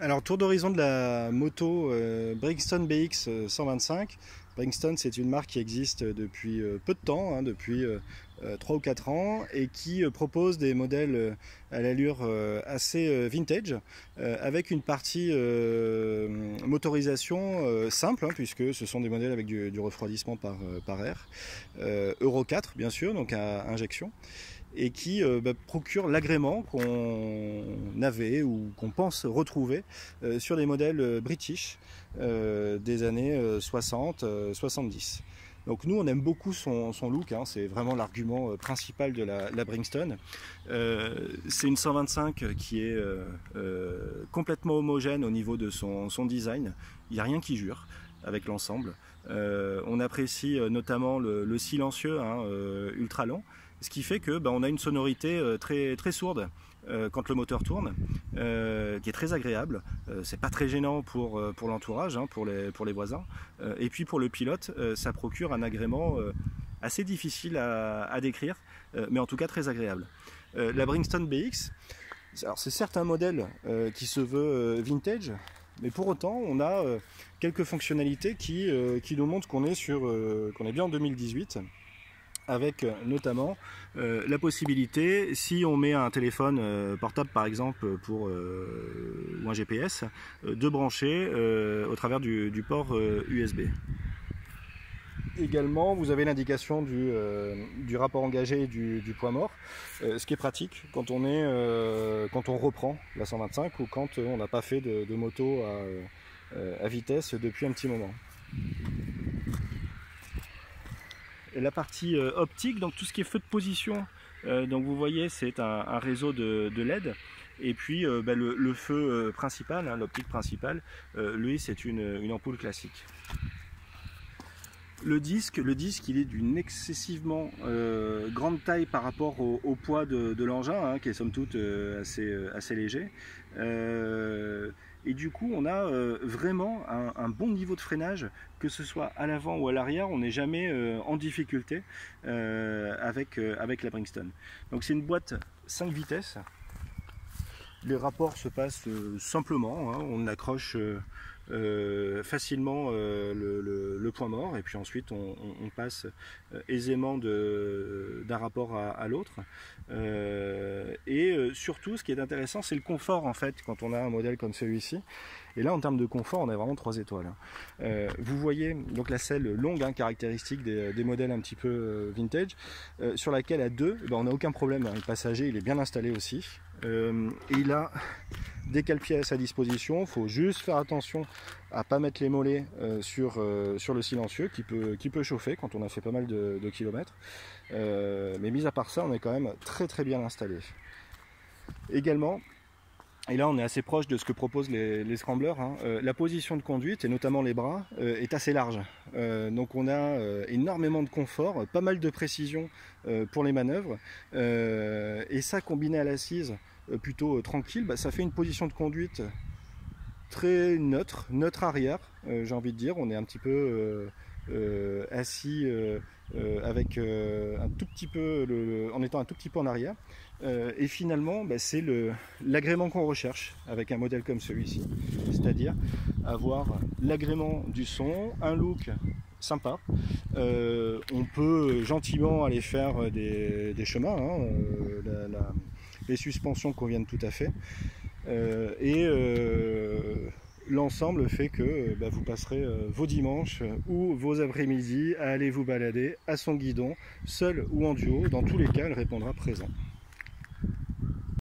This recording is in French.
Alors, tour d'horizon de la moto Brixton BX 125. Brixton, c'est une marque qui existe depuis peu de temps, hein, depuis 3 ou 4 ans, et qui propose des modèles à l'allure assez vintage, avec une partie motorisation simple, hein, puisque ce sont des modèles avec du refroidissement par air, Euro 4 bien sûr, donc à injection, et qui procure l'agrément qu'on avait ou qu'on pense retrouver sur les modèles british des années 60-70. Donc nous on aime beaucoup son look, hein, c'est vraiment l'argument principal de la Brixton. C'est une 125 qui est complètement homogène au niveau de son design, il n'y a rien qui jure avec l'ensemble. On apprécie notamment le silencieux, hein, ultra long, ce qui fait que on a une sonorité très sourde quand le moteur tourne, qui est très agréable. C'est pas très gênant pour l'entourage, hein, pour les voisins. Et puis pour le pilote, ça procure un agrément assez difficile à décrire, mais en tout cas très agréable. La Brixton BX, c'est certes un modèle qui se veut vintage, mais pour autant on a quelques fonctionnalités qui nous montrent qu'on est bien en 2018, avec notamment la possibilité, si on met un téléphone portable par exemple ou un GPS, de brancher au travers du port USB. Également, vous avez l'indication du rapport engagé et du poids mort, ce qui est pratique quand on reprend la 125 ou quand on n'a pas fait de moto à vitesse depuis un petit moment. Et la partie optique, donc tout ce qui est feu de position, donc vous voyez c'est un réseau de LED, et puis le feu principal, hein, l'optique principale, lui c'est une ampoule classique. Le disque il est d'une excessivement grande taille par rapport au poids de l'engin, hein, qui est somme toute assez léger. Et du coup on a vraiment un bon niveau de freinage, que ce soit à l'avant ou à l'arrière, on n'est jamais en difficulté avec la Brixton. Donc c'est une boîte 5 vitesses. Les rapports se passent simplement, hein, on accroche facilement le point mort, et puis ensuite on passe aisément d'un rapport à l'autre. Surtout ce qui est intéressant, c'est le confort en fait quand on a un modèle comme celui-ci. Et là en termes de confort on a vraiment 3 étoiles. Vous voyez donc la selle longue, hein, caractéristique des modèles un petit peu vintage, sur laquelle à deux on n'a aucun problème, hein. Le passager il est bien installé aussi. Et il a des cale-pieds à sa disposition, il faut juste faire attention à ne pas mettre les mollets sur le silencieux qui peut chauffer quand on a fait pas mal de kilomètres. Mais mis à part ça, on est quand même très bien installé. Également, et là on est assez proche de ce que proposent les scramblers, hein, la position de conduite et notamment les bras est assez large. Donc on a énormément de confort, pas mal de précision pour les manœuvres, et ça combiné à l'assise plutôt tranquille, ça fait une position de conduite très neutre arrière, j'ai envie de dire. On est un petit peu assis avec un tout petit peu en étant un tout petit peu en arrière, et finalement c'est l'agrément qu'on recherche avec un modèle comme celui-ci, c'est-à-dire avoir l'agrément du son, un look sympa. On peut gentiment aller faire des chemins, hein, les suspensions conviennent tout à fait, l'ensemble fait que vous passerez vos dimanches ou vos après-midi à aller vous balader à son guidon, seul ou en duo. Dans tous les cas, elle répondra présent.